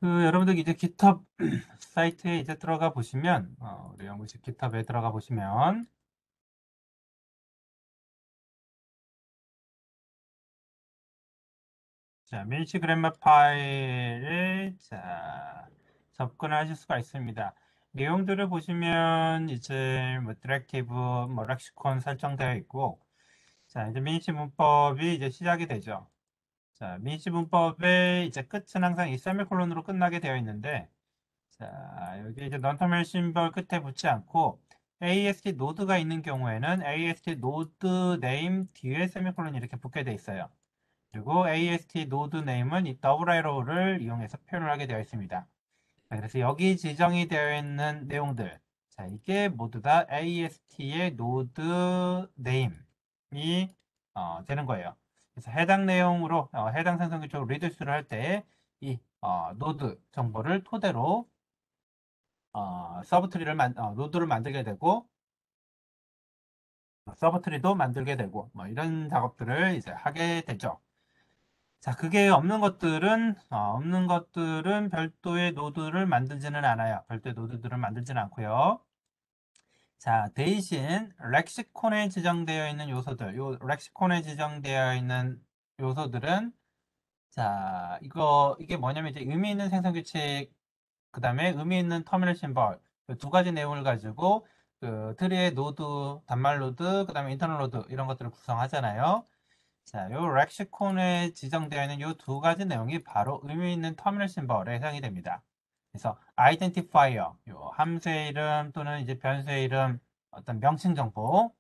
여러분들 이제 GitHub 사이트에 이제 들어가 보시면, 우리 연구실 GitHub에 들어가 보시면, 자, 밀치 그래머 파일에, 접근을 하실 수가 있습니다. 내용들을 보시면, 이제 뭐, 디렉티브, 뭐, 렉시콘 설정되어 있고, 자, 이제 밀치 문법이 이제 시작이 되죠. 자, 밀치 문법의 이제 끝은 항상 이 세미콜론으로 끝나게 되어 있는데, 자, 여기 이제 넌터널 심벌 끝에 붙지 않고 AST 노드가 있는 경우에는 AST 노드 네임 뒤에 세미콜론이 이렇게 붙게 돼 있어요. 그리고 AST 노드 네임은 이 더블 에로를 이용해서 표현을 하게 되어 있습니다. 자, 그래서 여기 지정이 되어 있는 내용들, 자, 이게 모두 다 AST의 노드 네임이 되는 거예요. 그래서 해당 내용으로 해당 생성기 쪽으로 리듀스를 할 때 이 노드 정보를 토대로 노드를 만들게 되고, 서브트리도 만들게 되고, 뭐 이런 작업들을 이제 하게 되죠. 자, 그게 없는 것들은 별도의 노드를 만들지는 않아요. 별도의 노드들을 만들지는 않고요. 자, 대신 렉시콘에 지정되어 있는 요소들, 요 렉시콘에 지정되어 있는 요소들은, 자, 이게 뭐냐면 이제 의미 있는 생성 규칙, 그 다음에 의미 있는 터미널 심벌, 두 가지 내용을 가지고 그 트리의 노드, 단말 노드, 그 다음에 인터널 노드 이런 것들을 구성하잖아요. 자, 요 렉시콘에 지정되어 있는 요 두 가지 내용이 바로 의미 있는 터미널 심벌에 해당이 됩니다. 그래서 아이덴티파이어, 요 함수의 이름 또는 이제 변수의 이름, 어떤 명칭 정보, 그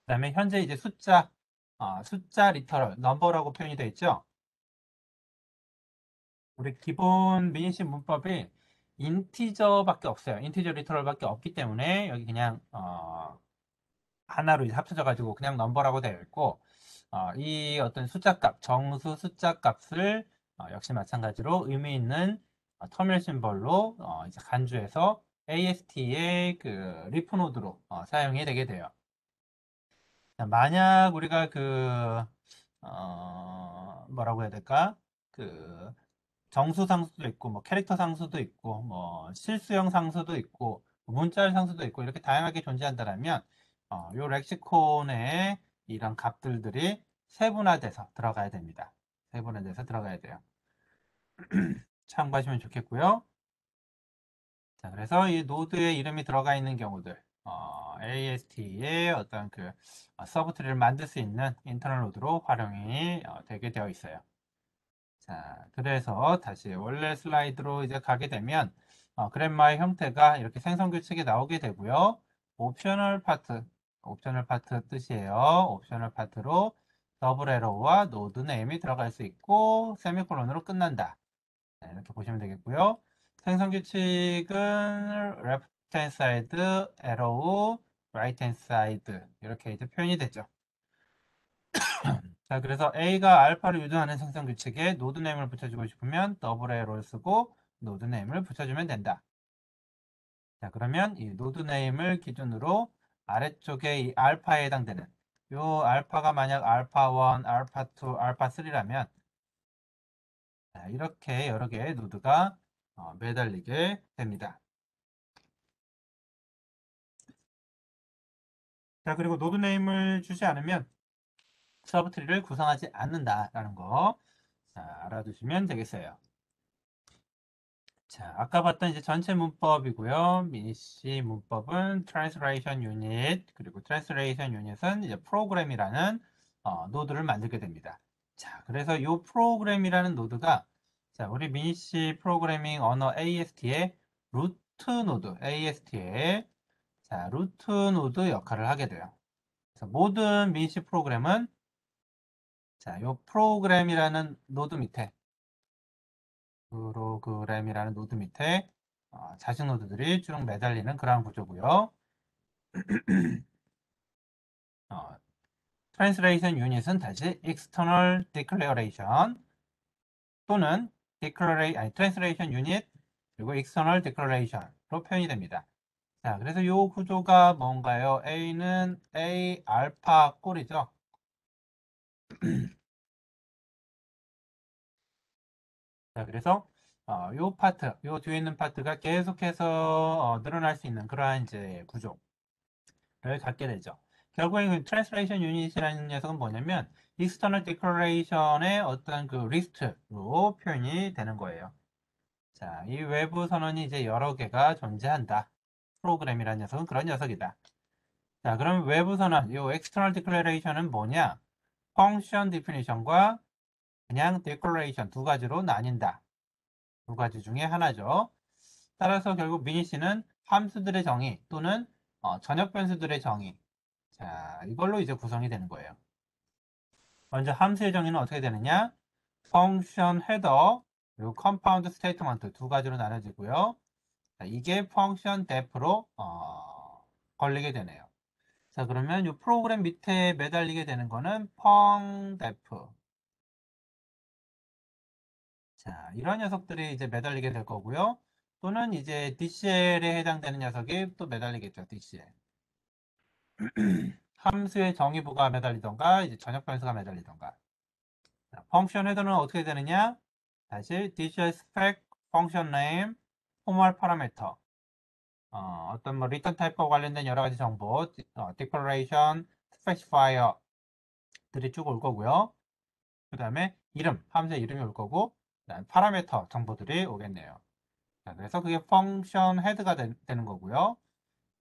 다음에 현재 이제 숫자 리터럴, 넘버라고 표현이 되어 있죠. 우리 기본 미니시 문법이 인티저밖에 없어요. 인티저 리터럴밖에 없기 때문에 여기 그냥 하나로 이제 합쳐져 가지고 그냥 넘버라고 되어 있고, 이 어떤 숫자 값, 정수 숫자 값을 역시 마찬가지로 의미 있는 터미널 심벌로 이제 간주해서 AST의 그 리프 노드로 사용이 되게 돼요. 자, 만약 우리가 뭐라고 해야 될까? 그 정수 상수도 있고, 뭐 캐릭터 상수도 있고, 뭐 실수형 상수도 있고, 문자열 상수도 있고, 이렇게 다양하게 존재한다면, 요 렉시콘에 이런 값들이 세분화돼서 들어가야 됩니다. 세분화돼서 들어가야 돼요. 참고하시면 좋겠고요. 자, 그래서 이 노드에 이름이 들어가 있는 경우들, AST의 어떤 서브트리를 만들 수 있는 인터널 노드로 활용이 되게 되어 있어요. 자, 그래서 다시 원래 슬라이드로 이제 가게 되면 그래마의 형태가 이렇게 생성 규칙이 나오게 되고요. 옵셔널 파트 뜻이에요. 옵셔널 파트로 더블 에러와 노드 네임이 들어갈 수 있고 세미콜론으로 끝난다. 자, 이렇게 보시면 되겠고요. 생성 규칙은 left hand side, arrow, right hand side 이렇게 이제 표현이 되죠. 자, 그래서 A가 알파를 유도하는 생성 규칙에 노드 네임을 붙여주고 싶으면 더블 A를 쓰고 노드 네임을 붙여주면 된다. 자, 그러면 이 노드 네임을 기준으로 아래쪽에 이 알파에 해당되는 요 알파가 만약 알파 1, 알파 2, 알파 3라면 이렇게 여러 개의 노드가 매달리게 됩니다. 자, 그리고 노드 네임을 주지 않으면 서브트리를 구성하지 않는다라는 거 알아두시면 되겠어요. 자, 아까 봤던 이제 전체 문법이고요. 미니시 문법은 Translation Unit, 그리고 Translation Unit은 이제 프로그램이라는 노드를 만들게 됩니다. 자, 그래서 이 프로그램이라는 노드가 자, 우리 미니시 프로그래밍 언어 AST의 루트 노드, AST의 자, 루트 노드 역할을 하게 돼요. 그래서 모든 미니시 프로그램은 자, 이 프로그램이라는 노드 밑에 자식 노드들이 쭉 매달리는 그러한 구조고요. 어, Translation Unit은 다시 External Declaration 또는 Translation Unit 그리고 External Declaration로 표현이 됩니다. 자, 그래서 이 구조가 뭔가요? A는 A 알파 꼴이죠. 자, 그래서 요 파트, 요 뒤에 있는 파트가 계속해서 늘어날 수 있는 그러한 이제 구조를 갖게 되죠. 결국에 트랜스레이션 유닛이라는 녀석은 뭐냐면 external declaration의 어떤 그 리스트로 표현이 되는 거예요. 자, 이 외부 선언이 이제 여러 개가 존재한다. 프로그램이라는 녀석은 그런 녀석이다. 자, 그럼 외부 선언, 이 external declaration은 뭐냐? function definition과 그냥 declaration 두 가지로 나뉜다. 두 가지 중에 하나죠. 따라서 결국 미니씨는 함수들의 정의 또는 전역 변수들의 정의. 자, 이걸로 이제 구성이 되는 거예요. 먼저 함수의 정의는 어떻게 되느냐? function header 그리고 compound statement 두 가지로 나눠지고요. 자, 이게 function def로 걸리게 되네요. 자, 그러면 이 프로그램 밑에 매달리게 되는 거는 펑데프. 자, 이런 녀석들이 이제 매달리게 될 거고요. 또는 이제 DCL에 해당되는 녀석이 또 매달리겠죠, DCL. 함수의 정의부가 매달리던가, 이제 전역 변수가 매달리던가. 자, 펑션 헤더는 어떻게 되느냐? 다시 DCL spec, 펑션 name, 포멀 파라미터. 어떤 뭐 리턴 타입과 관련된 여러 가지 정보, declaration, specifier들이 쭉 올 거고요. 그 다음에 이름, 함수의 이름이 올 거고, 그다음에 파라미터 정보들이 오겠네요. 자, 그래서 그게 펑션 헤드가 되는 거고요.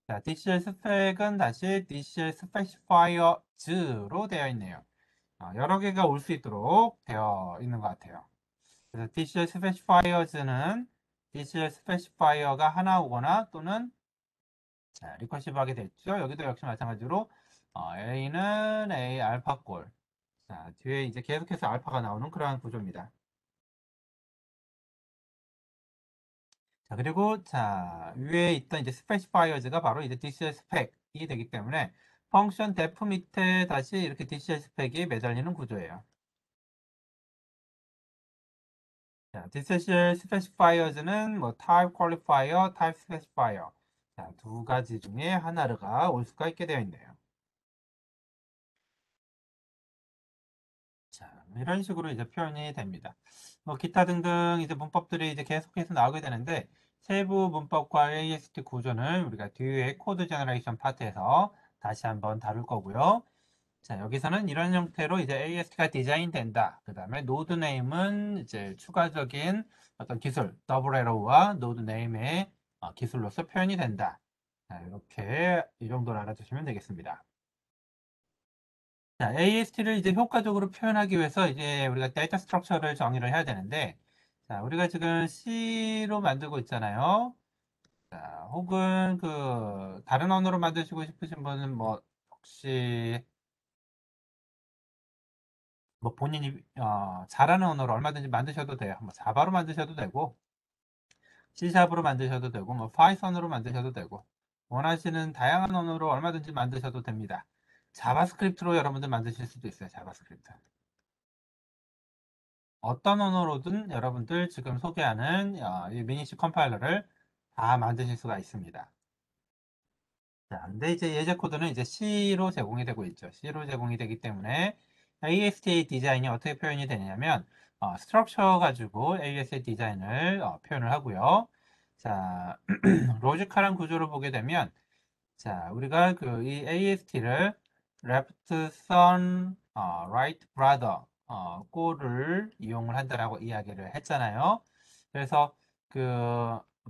자, DCL 스펙은 다시 DCL 스페시파이어즈로 되어 있네요. 여러 개가 올 수 있도록 되어 있는 것 같아요. 그래서 DCL 스페시파이어즈는 DCL 스페시파이어가 하나 오거나 또는 자, 리커시브하게 됐죠. 여기도 역시 마찬가지로 A는 A 알파 꼴. 자, 뒤에 이제 계속해서 알파가 나오는 그러한 구조입니다. 자, 그리고 자, 위에 있던 이제 스페시파이어즈가 바로 이제 DCL 스펙이 되기 때문에 펑션 def 밑에 다시 이렇게 DCL 스펙이 매달리는 구조예요. 자, DCL 스페시파이어즈는 뭐 type qualifier, type specifier. 자, 두 가지 중에 하나가 올 수가 있게 되어 있네요. 자, 이런 식으로 이제 표현이 됩니다. 뭐 기타 등등 이제 문법들이 이제 계속해서 나오게 되는데 세부 문법과 AST 구조는 우리가 뒤에 코드 제너레이션 파트에서 다시 한번 다룰 거고요. 자, 여기서는 이런 형태로 이제 AST가 디자인된다. 그 다음에 노드 네임은 이제 추가적인 어떤 기술, 더블 에러와 노드 네임의 기술로서 표현이 된다. 자, 이렇게 이 정도로 알아두시면 되겠습니다. 자, AST를 이제 효과적으로 표현하기 위해서 이제 우리가 데이터 스트럭처를 정의를 해야 되는데, 자, 우리가 지금 C로 만들고 있잖아요. 자, 혹은 다른 언어로 만드시고 싶으신 분은 뭐, 혹시 뭐 본인이 잘하는 언어로 얼마든지 만드셔도 돼요. 뭐 자바로 만드셔도 되고, C샵으로 만드셔도 되고, 뭐 파이썬으로 만드셔도 되고, 원하시는 다양한 언어로 얼마든지 만드셔도 됩니다. 자바스크립트로 여러분들 만드실 수도 있어요. 자바스크립트. 어떤 언어로든 여러분들 지금 소개하는 이 미니시 컴파일러를 다 만드실 수가 있습니다. 자, 근데 이제 예제 코드는 이제 C로 제공이 되고 있죠. C로 제공이 되기 때문에 ASTA 디자인이 어떻게 표현이 되냐면 스트럭처 가지고 ASTA 디자인을 표현을 하고요. 자, 로지컬한 구조를 보게 되면 자, 우리가 이 AST를 left son, right brother, 꼴을 이용을 한다라고 이야기를 했잖아요. 그래서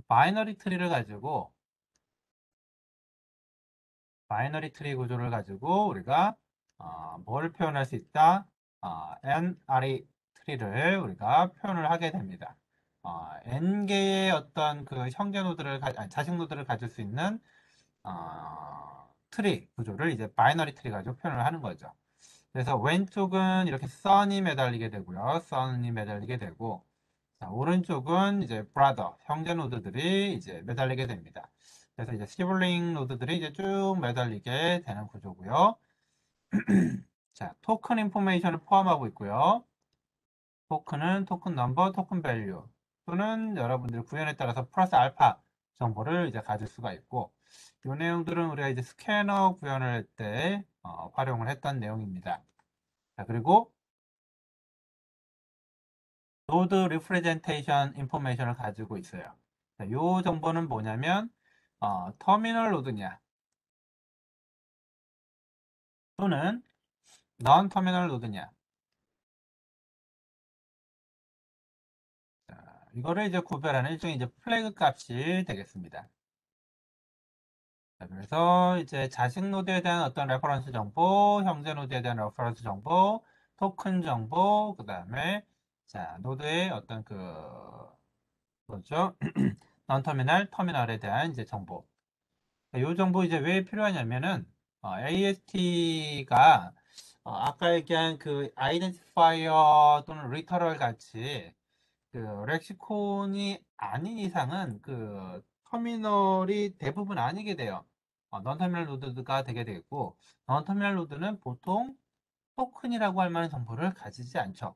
바이너리 트리를 가지고 바이너리 트리 구조를 가지고 우리가 뭘 표현할 수 있다? nRE 트리를 우리가 표현을 하게 됩니다. n개의 어떤 형제 노드를 아니, 자식 노드를 가질 수 있는 트리 구조를 이제 바이너리 트리 가지고 표현을 하는 거죠. 그래서 왼쪽은 이렇게 son이 매달리게 되고요. son이 매달리게 되고 자, 오른쪽은 이제 brother, 형제 노드들이 이제 매달리게 됩니다. 그래서 이제 시블링 노드들이 이제 쭉 매달리게 되는 구조고요. 자, 토큰 인포메이션을 포함하고 있고요. 토큰은 토큰 넘버, 토큰 밸류 또는 여러분들 구현에 따라서 플러스 알파 정보를 이제 가질 수가 있고 이 내용들은 우리가 이제 스캐너 구현을 할 때 활용을 했던 내용입니다. 자, 그리고 노드 리프레젠테이션 인포메이션을 가지고 있어요. 자, 요 정보는 뭐냐면 터미널 노드냐 또는 넌 터미널 노드냐. 자, 이거를 이제 구별하는 일종의 이제 플래그 값이 되겠습니다. 자, 그래서 이제 자식 노드에 대한 어떤 레퍼런스 정보, 형제 노드에 대한 레퍼런스 정보, 토큰 정보, 그 다음에 자 노드의 어떤 그 뭐죠? 넌 터미널, 터미널에 대한 이제 정보. 이 정보 이제 왜 필요하냐면은 AST가 아까 얘기한 그 아이덴티파이어 또는 리터럴 같이 그 렉시콘이 아닌 이상은 그 터미널이 대부분 아니게 돼요. 넌 터미널 노드가 되게 되겠고, 넌 터미널 노드는 보통 토큰이라고 할 만한 정보를 가지지 않죠.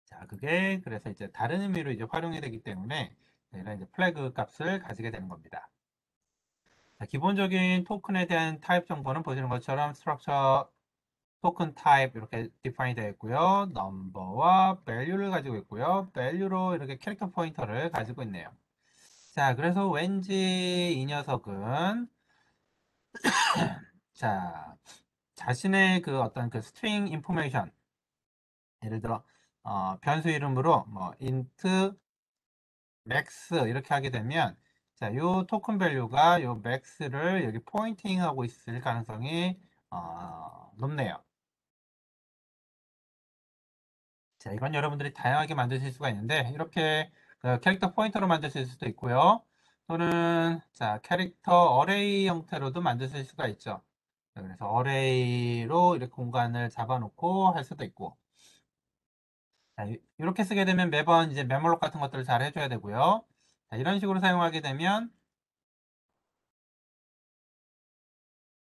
자, 그게 그래서 이제 다른 의미로 이제 활용이 되기 때문에 이런 이제 플래그 값을 가지게 되는 겁니다. 자, 기본적인 토큰에 대한 타입 정보는 보시는 것처럼 스트럭처 토큰 타입 이렇게 디파인 되어 있고요. 넘버와 value를 가지고 있고요. value로 이렇게 캐릭터 포인터를 가지고 있네요. 자, 그래서 왠지 이 녀석은 자, 자신의 그 어떤 그 스트링 인포메이션 예를 들어 변수 이름으로 뭐 int max 이렇게 하게 되면 자, 요 토큰 밸류가 요 max를 여기 포인팅 하고 있을 가능성이 높네요. 자, 이건 여러분들이 다양하게 만드실 수가 있는데 이렇게 그 캐릭터 포인터로 만드실 수도 있고요. 또는 자, 캐릭터 어레이 형태로도 만드실 수가 있죠. 자, 그래서 어레이로 이렇게 공간을 잡아놓고 할 수도 있고. 자, 이렇게 쓰게 되면 매번 이제 메모록 같은 것들을 잘 해줘야 되고요. 자, 이런 식으로 사용하게 되면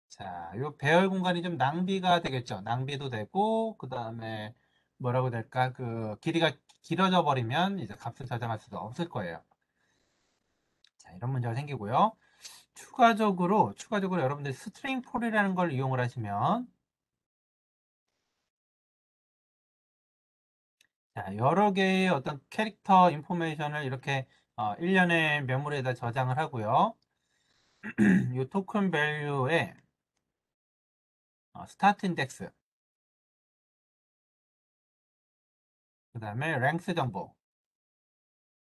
자, 요 배열 공간이 좀 낭비가 되겠죠. 낭비도 되고 그 다음에 뭐라고 될까? 그 길이가 길어져 버리면 이제 값을 저장할 수도 없을 거예요. 자, 이런 문제가 생기고요. 추가적으로 여러분들 스트링 폴이라는 걸 이용을 하시면 자, 여러 개의 어떤 캐릭터 인포메이션을 이렇게 일련의 메모리에다 저장을 하고요. 이 토큰 밸류에 스타트 인덱스, 그 다음에 랭스 정보,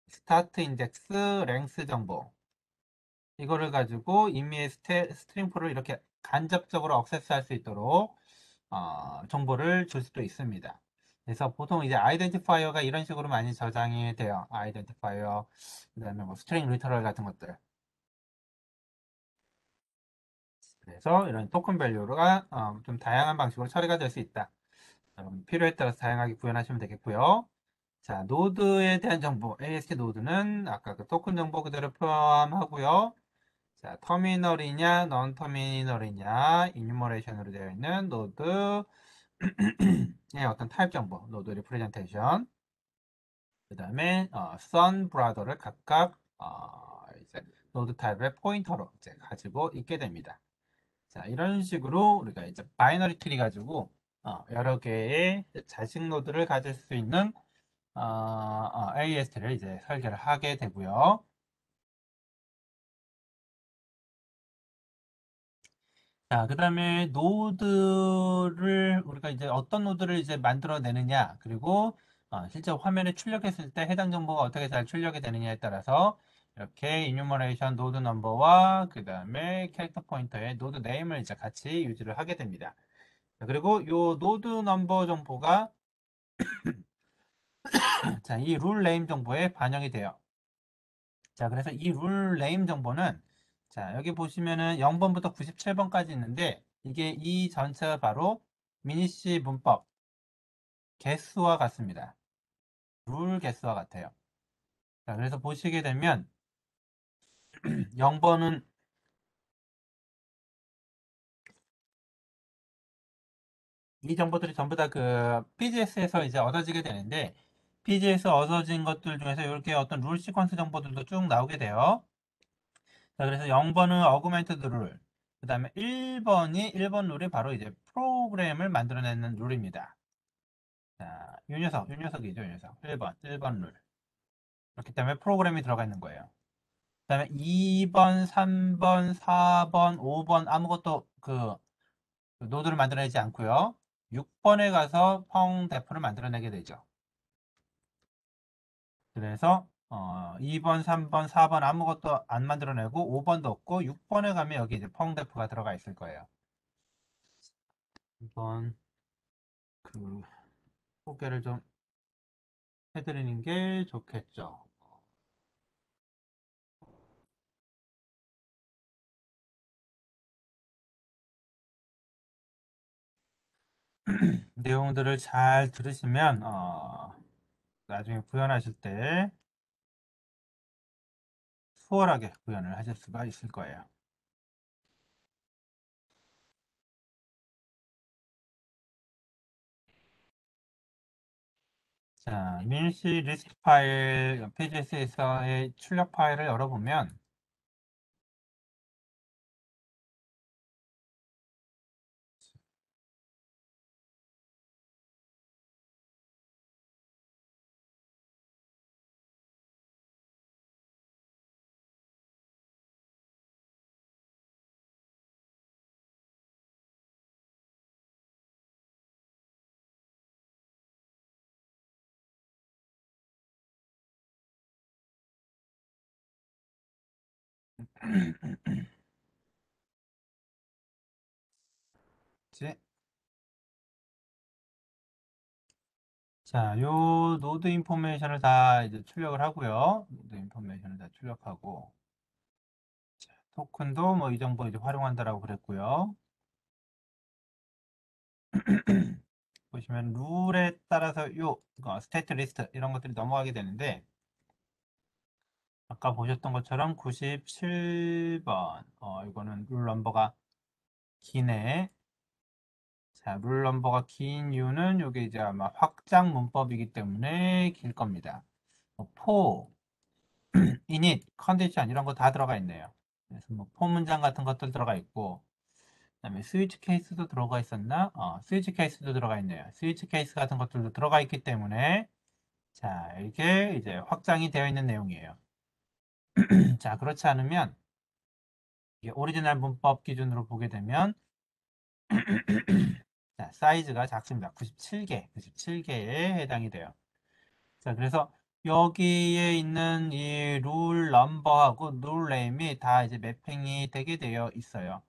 스타트 인덱스, 랭스 정보 이거를 가지고 임의의 스트링 폴을 이렇게 간접적으로 액세스할 수 있도록 정보를 줄 수도 있습니다. 그래서 보통 이제 아이덴티파이어가 이런 식으로 많이 저장이 돼요. 아이덴티파이어, 그다음에 뭐 스트링 리터럴 같은 것들. 그래서 이런 토큰 밸류가 좀 다양한 방식으로 처리가 될 수 있다. 필요에 따라서 다양하게 구현하시면 되겠고요. 자, 노드에 대한 정보, AST 노드는 아까 그 토큰 정보 그대로 포함하고요. 자, 터미널이냐, 넌 터미널이냐, 이뉴머레이션으로 되어 있는 노드, 의 어떤 타입 정보, 노드 리프레젠테이션, 그 다음에 선 브라더를 각각 이제 노드 타입의 포인터로 이제 가지고 있게 됩니다. 자, 이런 식으로 우리가 이제 바이너리 트리 가지고 여러 개의 자식 노드를 가질 수 있는 AST를 이제 설계를 하게 되고요. 자, 그 다음에 노드를 우리가 이제 어떤 노드를 이제 만들어내느냐, 그리고 실제 화면에 출력했을 때 해당 정보가 어떻게 잘 출력이 되느냐에 따라서 이렇게 이뉴머레이션 노드 넘버와 그 다음에 캐릭터 포인터의 노드 네임을 이제 같이 유지를 하게 됩니다. 자, 그리고 이 노드 넘버 정보가 자, 이 룰 네임 정보에 반영이 돼요. 자, 그래서 이 룰 네임 정보는 자, 여기 보시면은 0번부터 97번까지 있는데 이게 이 전체가 바로 미니시 문법 개수와 같습니다. 룰 개수와 같아요. 자, 그래서 보시게 되면 0번은 이 정보들이 전부 다 그 PGS에서 이제 얻어지게 되는데 PG에서 얻어진 것들 중에서 이렇게 어떤 룰 시퀀스 정보들도 쭉 나오게 돼요. 자, 그래서 0번은 어그멘트드 룰, 그 다음에 1번 룰이 바로 이제 프로그램을 만들어내는 룰입니다. 자, 요 녀석이죠, 요 녀석. 1번 룰. 그렇기 때문에 프로그램이 들어가 있는 거예요. 그 다음에 2번, 3번, 4번, 5번 아무것도 그 노드를 만들어내지 않고요. 6번에 가서 펑데프를 만들어내게 되죠. 그래서 2번, 3번, 4번 아무것도 안 만들어내고 5번도 없고 6번에 가면 여기 이제 펑데프가 들어가 있을 거예요. 한번 그 소개를 좀 해드리는 게 좋겠죠. 내용들을 잘 들으시면 나중에 구현하실 때 수월하게 구현을 하실 수가 있을 거예요. 자, 민시 리스트 파일 PGS에서의 출력 파일을 열어보면 이제 자, 요 노드 인포메이션을 다 이제 출력을 하고요. 노드 인포메이션을 다 출력하고 토큰도 뭐 이 정도 이제 활용한다라고 그랬고요. 보시면 룰에 따라서 요 스테이트 리스트 이런 것들이 넘어가게 되는데 아까 보셨던 것처럼 97번 이거는 룰 넘버가 기네. 자, 룰 넘버가 긴 이유는 이게 이제 아마 확장 문법이기 때문에 길 겁니다. for, init, condition 이런 거 다 들어가 있네요. 그래서 뭐 for 문장 같은 것들 들어가 있고 그다음에 스위치 케이스도 들어가 있었나? 스위치 케이스도 들어가 있네요. 스위치 케이스 같은 것들도 들어가 있기 때문에 자, 이게 이제 확장이 되어 있는 내용이에요. 자, 그렇지 않으면 이게 오리지널 문법 기준으로 보게 되면 자, 사이즈가 작습니다. 97개에 해당이 돼요. 자, 그래서 여기에 있는 이 룰 넘버하고 룰 네임이 다 이제 매핑이 되게 되어 있어요.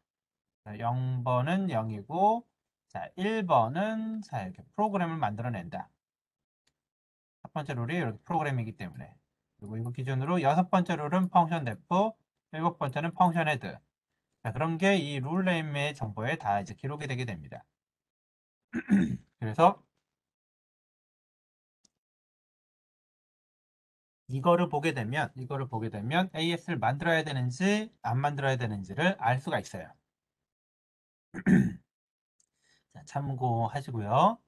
자, 0번은 0이고, 자, 1번은 자, 이렇게 프로그램을 만들어낸다. 첫 번째 룰이 이렇게 프로그램이기 때문에. 그리고 이거 기준으로 여섯 번째 룰은 펑션 데프, 일곱 번째는 펑션 헤드. 자, 그런 게 이 룰 네임의 정보에 다 이제 기록이 되게 됩니다. 그래서 이거를 보게 되면 AS를 만들어야 되는지 안 만들어야 되는지를 알 수가 있어요. 자, 참고하시고요.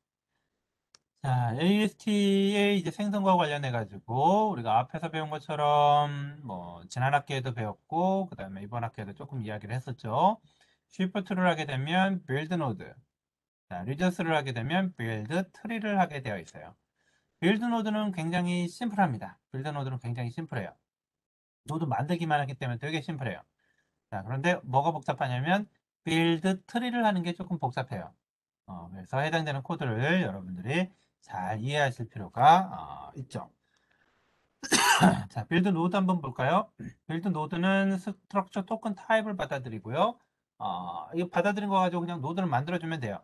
자, AST의 이제 생성과 관련해 가지고 우리가 앞에서 배운 것처럼 뭐 지난 학기에도 배웠고 그다음에 이번 학기에도 조금 이야기를 했었죠. 쉬프트를 하게 되면 빌드 노드, 자, 리저스를 하게 되면 빌드 트리를 하게 되어 있어요. 빌드 노드는 굉장히 심플합니다. 빌드 노드는 굉장히 심플해요. 노드 만들기만 하기 때문에 되게 심플해요. 자, 그런데 뭐가 복잡하냐면 빌드 트리를 하는 게 조금 복잡해요. 그래서 해당되는 코드를 여러분들이 잘 이해하실 필요가 있죠. 자, 빌드 노드 한번 볼까요? 빌드 노드는 스트럭처 토큰 타입을 받아들이고요. 이거 받아들인 거 가지고 그냥 노드를 만들어주면 돼요.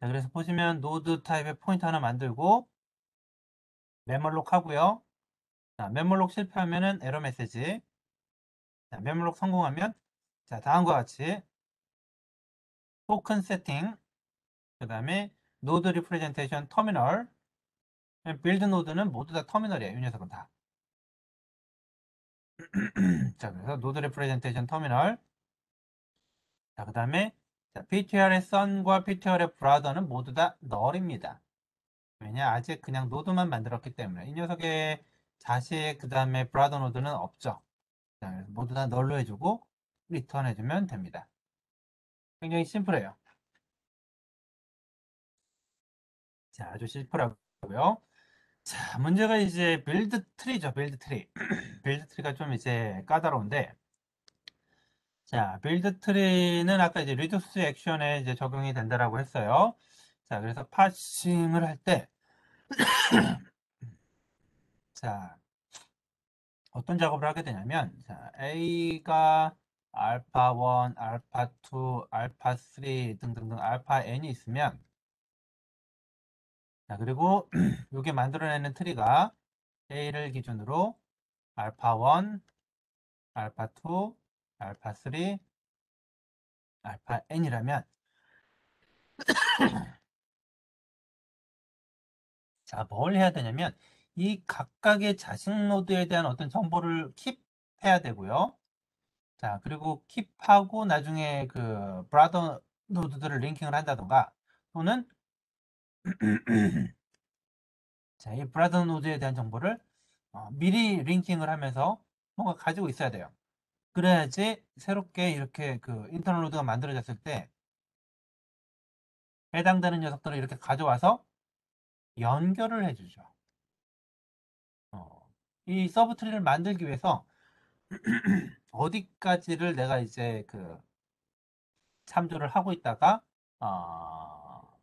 자, 그래서 보시면 노드 타입의 포인트 하나 만들고 메몰록 하고요. 자, 메몰록 실패하면은 에러 메시지. 자, 메몰록 성공하면 자, 다음과 같이 토큰 세팅, 그 다음에 노드 리프레젠테이션 터미널, 빌드 노드는 모두 다 터미널이에요. 이 녀석은 다. 자, 그래서 노드 리프레젠테이션 터미널. 자, 그 다음에 PTR의 son과 PTR의 brother는 모두 다 널입니다. 왜냐? 아직 그냥 노드만 만들었기 때문에. 이 녀석의 자식, 그 다음에 brother 노드는 없죠. 자, 그래서 모두 다 널로 해주고 리턴 해주면 됩니다. 굉장히 심플해요. 자, 아주 심플하고요. 자, 문제가 이제 빌드 트리죠, 빌드 트리. 빌드 트리가 좀 이제 까다로운데, 자, 빌드 트리는 아까 이제 리듀스 액션에 이제 적용이 된다라고 했어요. 자, 그래서 파싱을 할 때, 자, 어떤 작업을 하게 되냐면, 자, A가 알파 1, 알파 2, 알파 3 등등등 알파 n이 있으면, 자, 그리고 이게 만들어내는 트리가 A를 기준으로 알파 1, 알파 2, 알파 3, 알파 n이라면, 자, 뭘 해야 되냐면, 이 각각의 자식 노드에 대한 어떤 정보를 킵해야 되고요. 자, 그리고 킵하고 나중에 그 브라더 노드들을 링킹을 한다던가, 또는 자, 이 브라더 노드에 대한 정보를 미리 링킹을 하면서 뭔가 가지고 있어야 돼요. 그래야지 새롭게 이렇게 그 인터널 노드가 만들어졌을 때 해당되는 녀석들을 이렇게 가져와서 연결을 해주죠. 이 서브 트리를 만들기 위해서 어디까지를 내가 이제 그 참조를 하고 있다가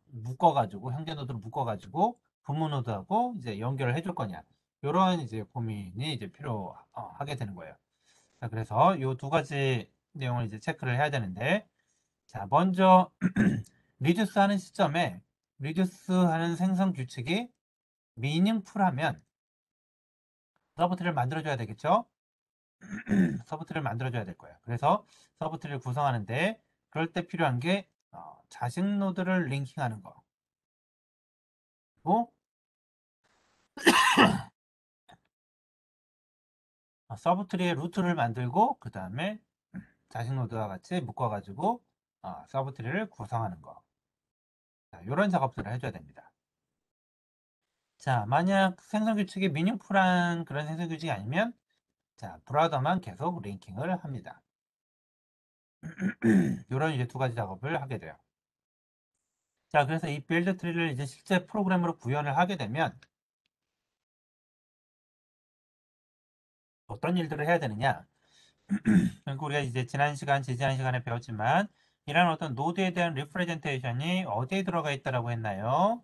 묶어가지고 형제 노드로 묶어가지고 부모 노드하고 이제 연결을 해줄 거냐, 이런 이제 고민이 이제 필요하게 되는 거예요. 자, 그래서 이 두 가지 내용을 이제 체크를 해야 되는데, 자, 먼저 리듀스 하는 시점에 리듀스 하는 생성 규칙이 미닝풀하면 서브트리를 만들어줘야 되겠죠. 서브트리를 만들어줘야 될 거예요. 그래서 서브트리를 구성하는데 그럴 때 필요한 게 자식 노드를 링킹하는 거, 그리고 서브트리의 루트를 만들고 그 다음에 자식 노드와 같이 묶어가지고 서브트리를 구성하는 거, 이런 작업들을 해줘야 됩니다. 자, 만약 생성 규칙이 미니풀한 그런 생성 규칙이 아니면, 자, 브라더만 계속 링킹을 합니다. 이런 이제 두 가지 작업을 하게 돼요. 자, 그래서 이 빌드 트리를 이제 실제 프로그램으로 구현을 하게 되면 어떤 일들을 해야 되느냐? 그리고 우리가 이제 지지난 시간에 배웠지만, 이런 어떤 노드에 대한 리프레젠테이션이 어디에 들어가 있다라고 했나요?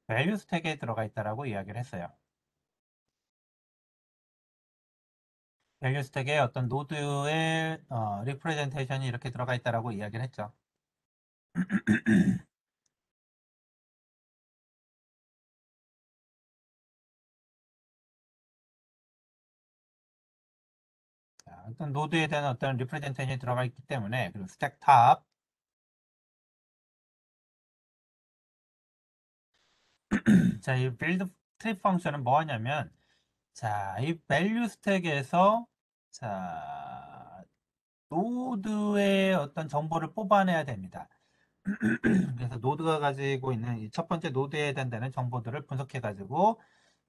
밸류 스택에 들어가 있다라고 이야기를 했어요. 밸류 스택에 어떤 노드의 리프레젠테이션이 이렇게 들어가 있다라고 이야기를 했죠. 자, 어떤 노드에 대한 어떤 리프레젠테이션이 들어가 있기 때문에, 그리고 스택 탑, 자, 이 빌드 트립 펑션은 뭐 하냐면, 자, 이 밸류 스택에서, 자, 노드의 어떤 정보를 뽑아내야 됩니다. 그래서 노드가 가지고 있는 이 첫 번째 노드에 대한 정보들을 분석해가지고,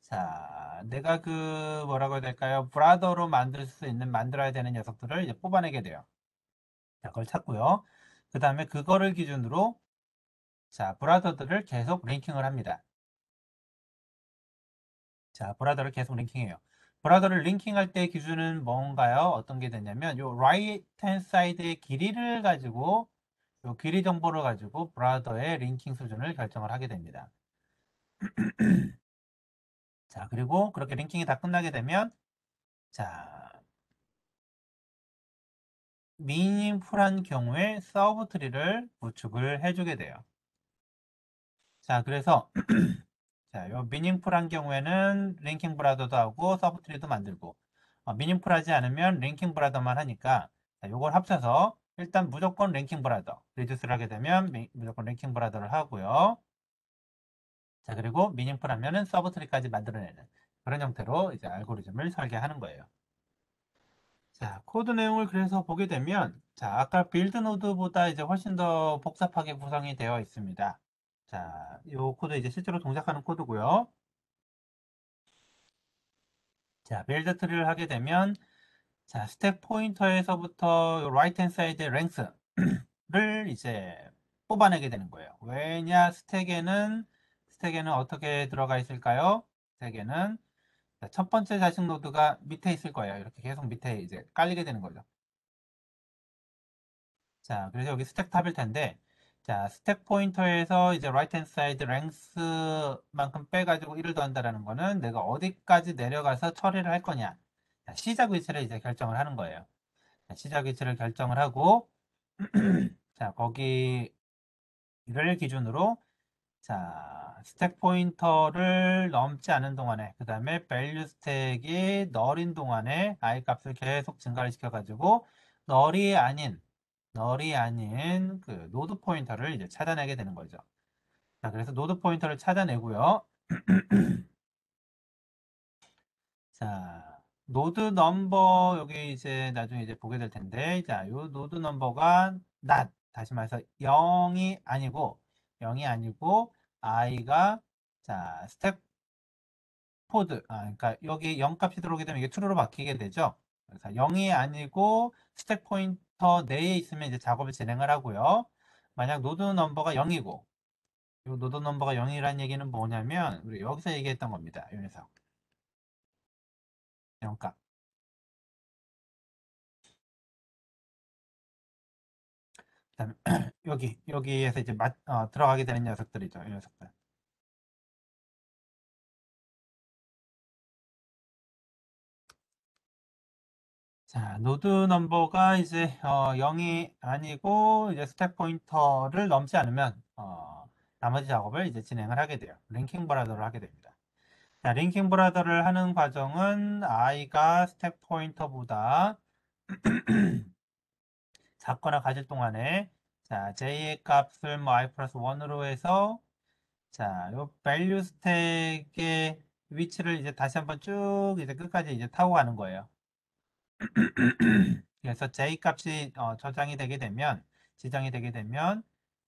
자, 내가 그 뭐라고 해야 될까요? 브라더로 만들 수 있는, 만들어야 되는 녀석들을 이제 뽑아내게 돼요. 자, 그걸 찾고요. 그 다음에 그거를 기준으로, 자, 브라더들을 계속 링킹을 합니다. 자, 브라더를 계속 링킹해요. 브라더를 링킹할 때 기준은 뭔가요? 어떤 게 되냐면, 요 right hand side의 길이를 가지고, 요 길이 정보를 가지고 브라더의 링킹 수준을 결정을 하게 됩니다. 자, 그리고 그렇게 링킹이 다 끝나게 되면, 자, 미닝풀한 경우에 서브 트리를 구축을 해주게 돼요. 자, 그래서 자, 요 미닝풀한 경우에는 링킹 브라더도 하고 서브 트리도 만들고, 미닝풀하지 않으면 링킹 브라더만 하니까, 자, 요걸 합쳐서 일단 무조건 링킹 브라더 리듀스를 하게 되면 무조건 링킹 브라더를 하고요. 자, 그리고 미닝풀하면은 서브 트리까지 만들어내는 그런 형태로 이제 알고리즘을 설계하는 거예요. 자, 코드 내용을 그래서 보게 되면, 자, 아까 빌드 노드보다 이제 훨씬 더 복잡하게 구성이 되어 있습니다. 자, 이 코드 이제 실제로 동작하는 코드고요. 자, 빌드 트리를 하게 되면, 자, 스택 포인터에서부터 라이트 핸드 사이드 랭스를 이제 뽑아내게 되는 거예요. 왜냐, 스택에는 어떻게 들어가 있을까요? 스택에는 자, 첫 번째 자식 노드가 밑에 있을 거예요. 이렇게 계속 밑에 이제 깔리게 되는 거죠. 자, 그래서 여기 스택 탑일 텐데, 자, 스택 포인터에서 이제 right hand side 랭스만큼 빼가지고 1을 더한다라는 거는 내가 어디까지 내려가서 처리를 할 거냐. 자, 시작 위치를 이제 결정을 하는 거예요. 자, 시작 위치를 결정을 하고, 자, 거기를 기준으로, 자, 스택 포인터를 넘지 않은 동안에, 그 다음에 value 스택이 널인 동안에 i 값을 계속 증가를 시켜가지고, 널이 아닌, 널이 아닌 그 노드 포인터를 이제 찾아내게 되는 거죠. 자, 그래서 노드 포인터를 찾아내고요. 자, 노드 넘버 여기 이제 나중에 이제 보게 될 텐데, 자, 요 노드 넘버가 not, 다시 말해서 0이 아니고 i가 자 스텝 포드, 그러니까 여기 0 값이 들어오게 되면 이게 true로 바뀌게 되죠. 그래서 0이 아니고 스택 포인터 내에 있으면 이제 작업을 진행을 하고요. 만약 노드 넘버가 0이고, 이 노드 넘버가 0이라는 얘기는 뭐냐면 우리 여기서 얘기했던 겁니다. 이 녀석 0값. 그다음에 여기에서 이제 들어가게 되는 녀석들이죠. 이 녀석들. 자, 노드 넘버가 이제 0이 아니고 이제 스택 포인터를 넘지 않으면 나머지 작업을 이제 진행을 하게 돼요. 링킹 브라더를 하게 됩니다. 자, 링킹 브라더를 하는 과정은 i가 스택 포인터보다 작거나 가질 동안에 자, j의 값을 뭐 i 플러스 1으로 해서 자, 요 value 스택의 위치를 이제 다시 한번 쭉 이제 끝까지 이제 타고 가는 거예요. 그래서 j 값이 저장이 되게 되면 지정이 되게 되면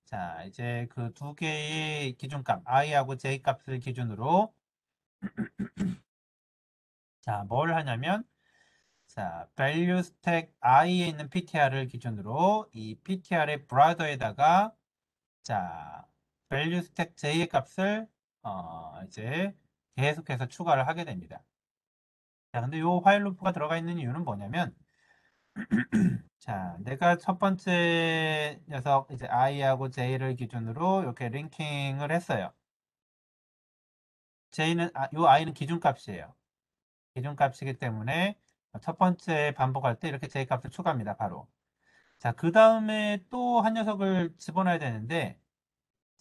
자, 이제 그 두 개의 기준값 i하고 j 값을 기준으로 자, 뭘 하냐면 자, value stack i에 있는 ptr을 기준으로 이 ptr의 brother에다가 자, value stack j의 값을 이제 계속해서 추가를 하게 됩니다. 자, 근데 요 while 루프가 들어가 있는 이유는 뭐냐면 자, 내가 첫 번째 녀석 이제 i하고 j를 기준으로 이렇게 링킹을 했어요. 요 i는 기준값이에요. 기준값이기 때문에 첫 번째 반복할 때 이렇게 j 값을 추가합니다. 바로. 자, 그 다음에 또 한 녀석을 집어넣어야 되는데,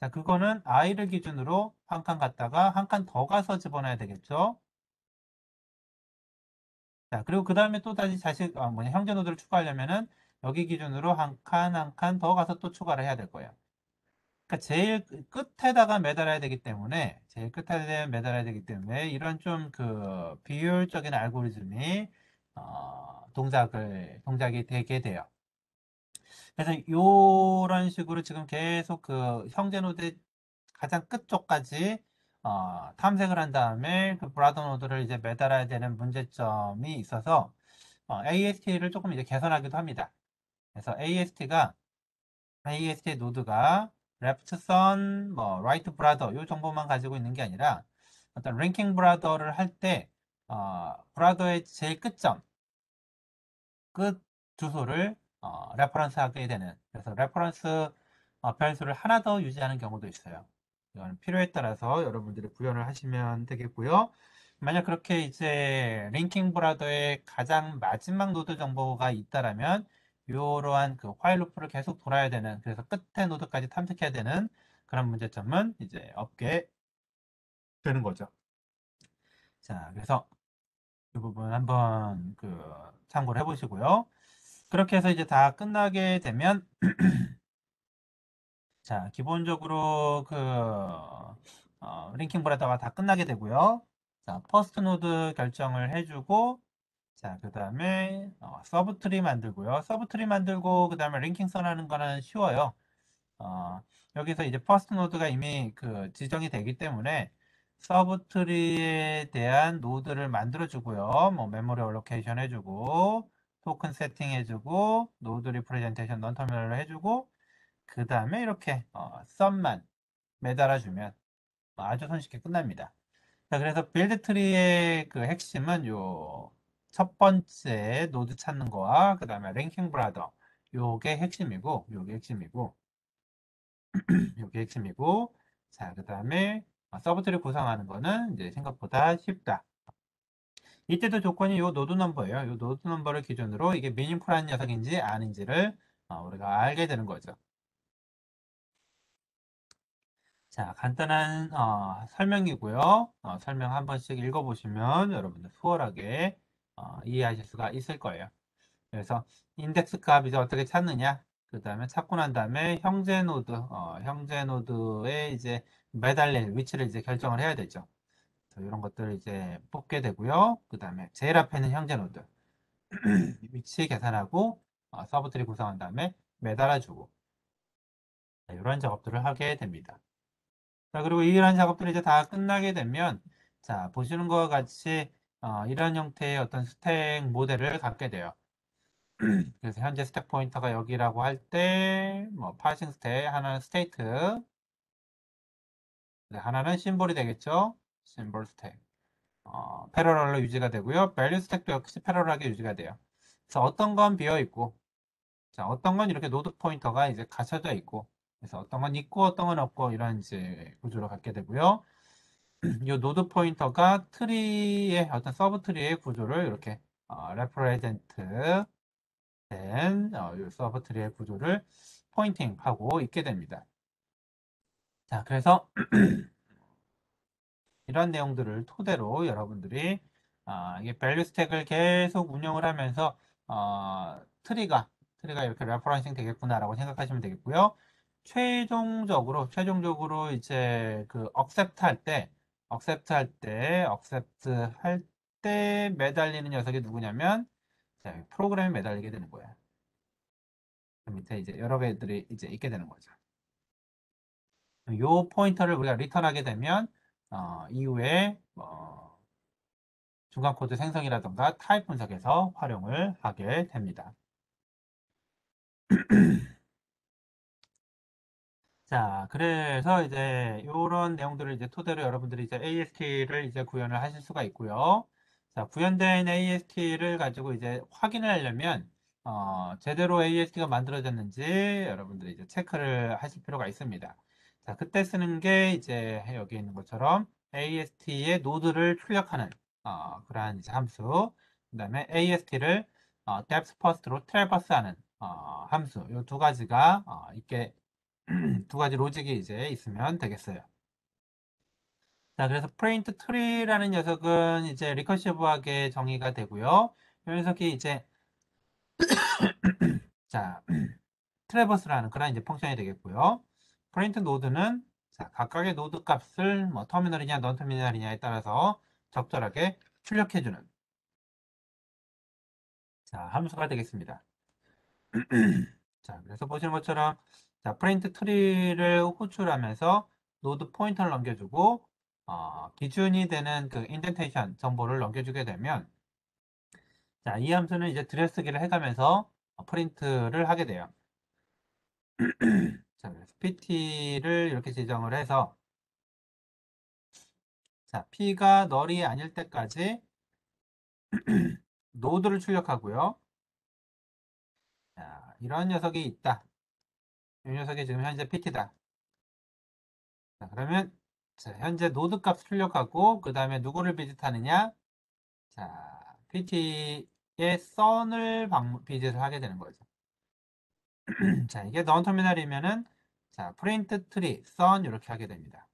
자, 그거는 i를 기준으로 한 칸 갔다가 한 칸 더 가서 집어넣어야 되겠죠? 자, 그리고 그 다음에 또 다시 형제 노드를 추가하려면은 여기 기준으로 한 칸 한 칸 더 가서 또 추가를 해야 될 거예요. 그러니까 제일 끝에다가 매달아야 되기 때문에, 제일 끝에 매달아야 되기 때문에 이런 좀 그 비효율적인 알고리즘이 동작이 되게 돼요. 그래서 이런 식으로 지금 계속 그 형제 노드 가장 끝쪽까지 탐색을 한 다음에 그 브라더 노드를 이제 매달아야 되는 문제점이 있어서 AST를 조금 이제 개선하기도 합니다. 그래서 AST 노드가 left son, 뭐 right brother 이 정보만 가지고 있는 게 아니라 어떤 랭킹 브라더를 할 때 브라더의 제일 끝점 끝 주소를 레퍼런스 하게 되는 그래서 레퍼런스 변수를 하나 더 유지하는 경우도 있어요. 이건 필요에 따라서 여러분들이 구현을 하시면 되겠고요. 만약 그렇게 이제 링킹 브라더의 가장 마지막 노드 정보가 있다라면 이러한 그 화일 루프를 계속 돌아야 되는 그래서 끝에 노드까지 탐색해야 되는 그런 문제점은 이제 없게 되는 거죠. 자, 그래서 이 부분 한번 그 참고를 해보시고요. 그렇게 해서 이제 다 끝나게 되면 자, 기본적으로 그 링킹 브라더가 다 끝나게 되고요. 자, 퍼스트 노드 결정을 해주고 자, 그 다음에 서브 트리 만들고요. 서브 트리 만들고 그 다음에 링킹 선하는 거는 쉬워요. 어, 여기서 이제 퍼스트 노드가 이미 그 지정이 되기 때문에 서브 트리에 대한 노드를 만들어 주고요. 뭐 메모리 얼로케이션 해주고 토큰 세팅 해주고 노드 리프레젠테이션 넌 터미널로 해주고 그 다음에 이렇게 썸만 매달아 주면 아주 손쉽게 끝납니다. 자, 그래서 빌드 트리의 그 핵심은 요 첫 번째 노드 찾는 거와 그 다음에 랭킹 브라더 요게 핵심이고 요게 핵심이고 자, 그 다음에 서브 트리 구성하는 거는 이제 생각보다 쉽다. 이때도 조건이 요 노드 넘버예요. 요 노드 넘버를 기준으로 이게 미닝풀한 녀석인지 아닌지를 우리가 알게 되는 거죠. 자, 간단한 설명이고요. 설명 한 번씩 읽어보시면 여러분들 수월하게 이해하실 수가 있을 거예요. 그래서 인덱스 값 이제 어떻게 찾느냐? 그 다음에 찾고 난 다음에 형제 노드에 이제 매달릴 위치를 이제 결정을 해야 되죠. 이런 것들을 이제 뽑게 되고요. 그 다음에 제일 앞에 있는 형제 노드 위치 계산하고 서브트리 구성한 다음에 매달아주고 이런 작업들을 하게 됩니다. 자, 그리고 이러한 작업들이 이제 다 끝나게 되면 자, 보시는 것과 같이 이런 형태의 어떤 스택 모델을 갖게 돼요. 그래서 현재 스택 포인터가 여기라고 할 때, 뭐, 파싱 스택, 하나는 스테이트, 네, 하나는 심볼이 되겠죠? 심볼 스택. 패러럴로 유지가 되고요. 밸류 스택도 역시 패러럴하게 유지가 돼요. 그래서 어떤 건 비어 있고, 자, 어떤 건 이렇게 노드 포인터가 이제 갇혀져 있고, 그래서 어떤 건 있고, 어떤 건 없고, 이런 이제 구조로 갖게 되고요. 이 노드 포인터가 트리의 어떤 서브 트리의 구조를 이렇게 레프레젠트 된 서브 트리의 구조를 포인팅하고 있게 됩니다. 자, 그래서 이런 내용들을 토대로 여러분들이 이게 밸류 스택을 계속 운영을 하면서 트리가 이렇게 레퍼런싱 되겠구나라고 생각하시면 되겠고요. 최종적으로 이제 그 accept 할 때 매달리는 녀석이 누구냐면 자, 프로그램에 매달리게 되는 거예요. 그 밑에 이제 여러 개들이 이제 있게 되는 거죠. 요 포인터를 우리가 리턴하게 되면 이후에 중간 코드 생성이라던가 타입 분석에서 활용을 하게 됩니다. 자, 그래서 이제 이런 내용들을 이제 토대로 여러분들이 이제 AST를 이제 구현을 하실 수가 있고요. 자, 구현된 AST를 가지고 이제 확인을 하려면 제대로 AST가 만들어졌는지 여러분들이 이제 체크를 하실 필요가 있습니다. 자, 그때 쓰는 게 이제 여기 있는 것처럼 AST의 노드를 출력하는 그러한 이제 함수, 그다음에 AST를 depth first로 트래버스하는 함수, 이 두 가지가 있게 두 가지 로직이 이제 있으면 되겠어요. 자, 그래서 print tree라는 녀석은 이제 리커시브하게 정의가 되고요. 이 녀석이 이제 자, 트래버스라는 그런 이제 펑션이 되겠고요. print 노드는 자, 각각의 노드 값을 뭐 터미널이냐 넌 터미널이냐에 따라서 적절하게 출력해주는 자, 함수가 되겠습니다. 자, 그래서 보시는 것처럼 자, 프린트 트리를 호출하면서 노드 포인터를 넘겨주고 기준이 되는 그 인덴테이션 정보를 넘겨주게 되면 자, 이 함수는 이제 들여쓰기를 해가면서 프린트를 하게 돼요. 자, 그래서 PT를 이렇게 지정을 해서 자, P가 널이 아닐 때까지 노드를 출력하고요. 자, 이런 녀석이 있다. 이 녀석이 지금 현재 PT다. 자, 그러면 자, 현재 노드 값 출력하고 그 다음에 누구를 비짓하느냐? 자, PT의 선을 비짓을 하게 되는 거죠. 자, 이게 넌 터미널이면은 자, 프린트 트리 선 이렇게 하게 됩니다.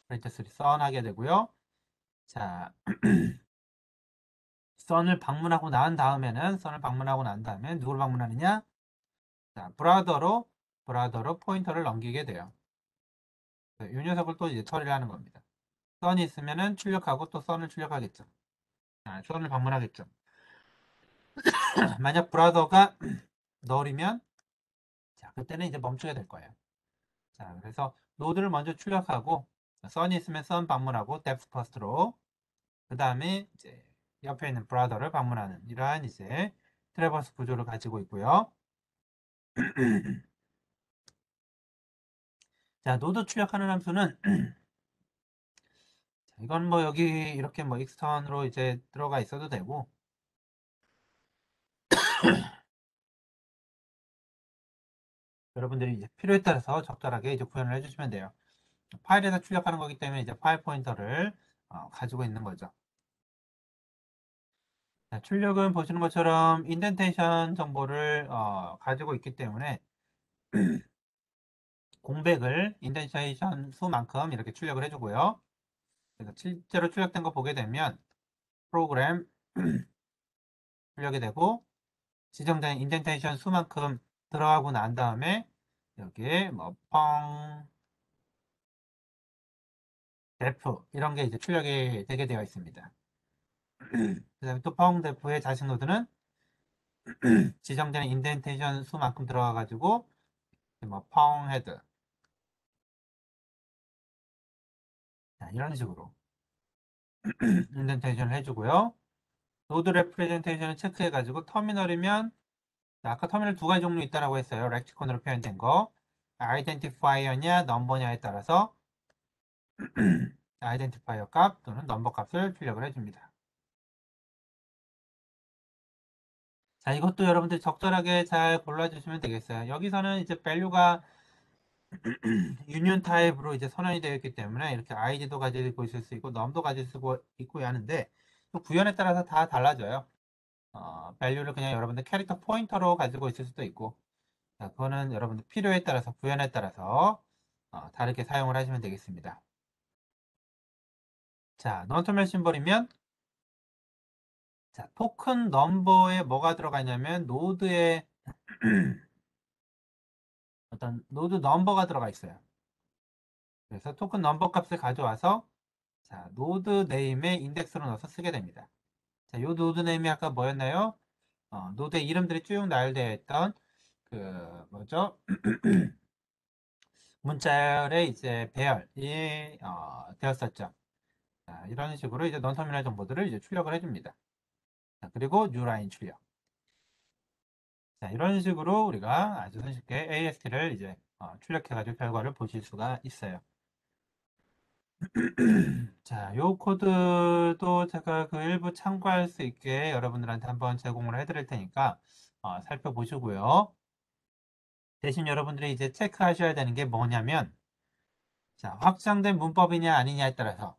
프린트 트리 선 하게 되고요. 자, 선을 방문하고 난 다음에 누구를 방문하느냐? 자, 브라더로 포인터를 넘기게 돼요. 이 녀석을 또 이제 처리를 하는 겁니다. 선이 있으면은 출력하고 또 선을 출력하겠죠. 선을 방문하겠죠. 만약 브라더가 널이면 자, 그때는 이제 멈추게 될 거예요. 자, 그래서 노드를 먼저 출력하고 선이 있으면 선 방문하고 depth first로 그 다음에 이제 옆에 있는 브라더를 방문하는 이러한 이제 트래버스 구조를 가지고 있고요. 자, 노드 출력하는 함수는 이건 뭐 여기 이렇게 뭐 익스턴으로 이제 들어가 있어도 되고, 여러분들이 이제 필요에 따라서 적절하게 이제 구현을 해주시면 돼요. 파일에서 출력하는 거기 때문에 이제 파일 포인터를 가지고 있는 거죠. 자, 출력은 보시는 것처럼 인덴테이션 정보를 가지고 있기 때문에 공백을 인덴테이션 수만큼 이렇게 출력을 해주고요. 그래서 실제로 출력된 거 보게 되면 프로그램 출력이 되고 지정된 인덴테이션 수만큼 들어가고 난 다음에 여기에 뭐 펑, def 이런 게 이제 출력이 되게 되어 있습니다. 그 다음에 또 펑 def의 자식 노드는 지정된 인덴테이션 수만큼 들어가 가지고 뭐펑 헤드 이런 식으로 인덴테이션을 해주고요. 노드 레프레젠테이션을 체크해 가지고 터미널이면 아까 터미널 두 가지 종류 있다라고 했어요. 렉티콘으로 표현된 거 아이덴티파이어냐 넘버냐에 따라서 아이덴티파이어 값 또는 넘버 값을 출력을 해줍니다. 자, 이것도 여러분들 적절하게 잘 골라주시면 되겠어요. 여기서는 이제 value가 유니온 타입으로 이제 선언이 되어 있기 때문에 이렇게 id도 가지고 있을 수 있고 num도 가지고 있고 하는데 또 구현에 따라서 다 달라져요. value를 그냥 여러분들 캐릭터 포인터로 가지고 있을 수도 있고, 자, 그거는 여러분들 필요에 따라서 구현에 따라서 다르게 사용을 하시면 되겠습니다. 자, non-terminal 심볼이면 자, 토큰 넘버에 뭐가 들어가 있냐면 노드에 어떤 노드 넘버가 들어가 있어요. 그래서 토큰 넘버 값을 가져와서 자, 노드 네임에 인덱스로 넣어서 쓰게 됩니다. 자, 요 노드 네임이 아까 뭐였나요? 노드의 이름들이 쭉 나열되어 있던 그 뭐죠? 문자열의 이제 배열이 되었었죠. 자, 이런 식으로 이제 넌터미널 정보들을 이제 출력을 해줍니다. 자, 그리고 뉴라인 출력. 자, 이런 식으로 우리가 아주 손쉽게 AST를 이제 출력해가지고 결과를 보실 수가 있어요. 자, 요 코드도 제가 그 일부 참고할 수 있게 여러분들한테 한번 제공을 해드릴 테니까 살펴보시고요. 대신 여러분들이 이제 체크하셔야 되는 게 뭐냐면, 자, 확장된 문법이냐 아니냐에 따라서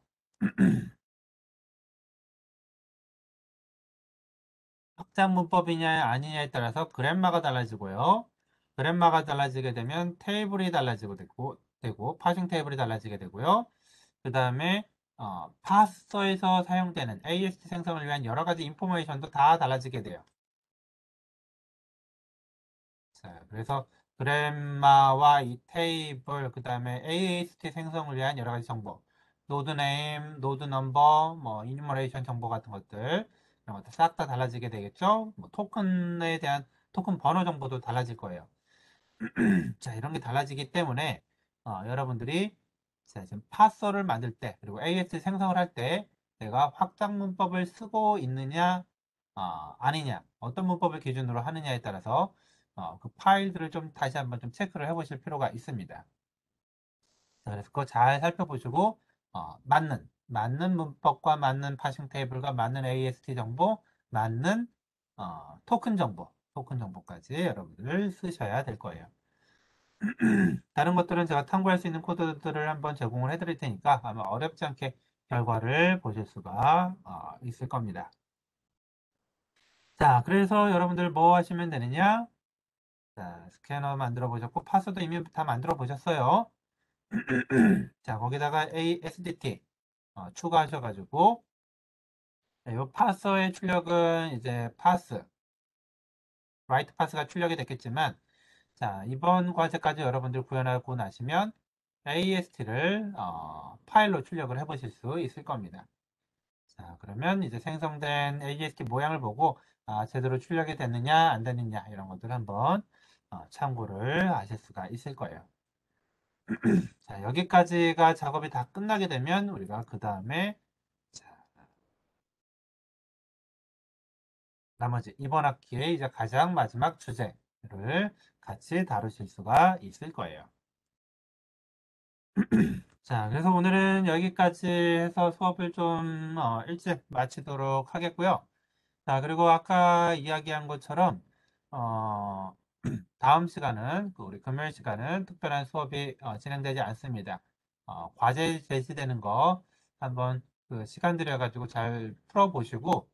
확장 문법이냐 아니냐에 따라서 그램마가 달라지고요. 그램마가 달라지게 되면 테이블이 달라지고 되고 파싱 테이블이 달라지게 되고요. 그 다음에 파서에서 사용되는 AST 생성을 위한 여러 가지 인포메이션도 다 달라지게 돼요. 자, 그래서 그램마와 이 테이블, 그 다음에 AST 생성을 위한 여러 가지 정보, 노드 네임, 노드 넘버, 뭐 이니머레이션 정보 같은 것들 이런 것들 싹 다 달라지게 되겠죠. 뭐 토큰에 대한 토큰 번호 정보도 달라질 거예요. 자, 이런 게 달라지기 때문에 여러분들이 자, 지금 파서를 만들 때 그리고 AS 생성을 할 때 내가 확장 문법을 쓰고 있느냐 아니냐 어떤 문법을 기준으로 하느냐에 따라서 그 파일들을 좀 다시 한번 좀 체크를 해 보실 필요가 있습니다. 자, 그래서 그거 잘 살펴보시고 맞는 문법과 맞는 파싱 테이블과 맞는 AST 정보 맞는 토큰 정보까지 여러분들 쓰셔야 될 거예요. 다른 것들은 제가 탐구할 수 있는 코드들을 한번 제공을 해드릴 테니까 아마 어렵지 않게 결과를 보실 수가 있을 겁니다. 자, 그래서 여러분들 뭐 하시면 되느냐? 자, 스캐너 만들어 보셨고, 파스도 이미 다 만들어 보셨어요. 자, 거기다가 ASDT 추가하셔가지고, 이 파서의 출력은 이제 파스, 라이트 파스가 출력이 됐겠지만, 자, 이번 과제까지 여러분들 구현하고 나시면 AST를 파일로 출력을 해보실 수 있을 겁니다. 자, 그러면 이제 생성된 AST 모양을 보고 제대로 출력이 됐느냐 안 됐느냐 이런 것들 한번 참고를 하실 수가 있을 거예요. 자, 여기까지가 작업이 다 끝나게 되면 우리가 그 다음에 나머지 이번 학기에 이제 가장 마지막 주제를 같이 다루실 수가 있을 거예요. 자, 그래서 오늘은 여기까지 해서 수업을 좀 일찍 마치도록 하겠고요. 자, 그리고 아까 이야기한 것처럼 어, 다음 시간은 우리 금요일 시간은 특별한 수업이 진행되지 않습니다. 과제 제시되는 거 한번 그 시간 들여가지고 잘 풀어보시고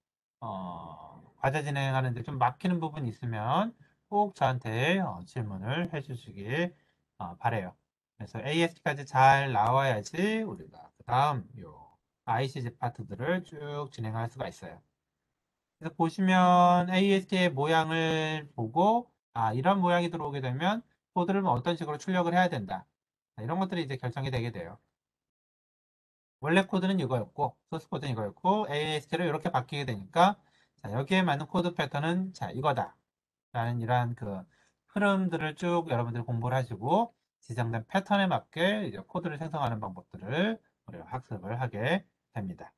과제 진행하는데 좀 막히는 부분 있으면 꼭 저한테 질문을 해주시기 바래요. 그래서 AST까지 잘 나와야지 우리가 그 다음 요 ICG 파트들을 쭉 진행할 수가 있어요. 그래서 보시면 AST의 모양을 보고 이런 모양이 들어오게 되면 코드를 뭐 어떤 식으로 출력을 해야 된다. 이런 것들이 이제 결정이 되게 돼요. 원래 코드는 이거였고 소스 코드는 이거였고 AST로 이렇게 바뀌게 되니까 자, 여기에 맞는 코드 패턴은 자 이거다 라는 이러한 그 흐름들을 쭉 여러분들이 공부를 하시고 지정된 패턴에 맞게 이제 코드를 생성하는 방법들을 우리가 학습을 하게 됩니다.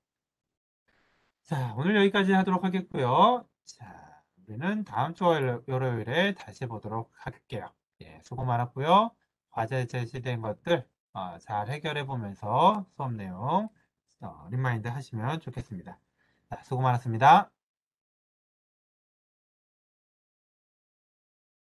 자, 오늘 여기까지 하도록 하겠고요. 자, 우리는 다음 주 월요일에 다시 보도록 할게요. 예, 수고 많았고요. 과제 제시된 것들 잘 해결해 보면서 수업 내용 리마인드 하시면 좋겠습니다. 자, 수고 많았습니다.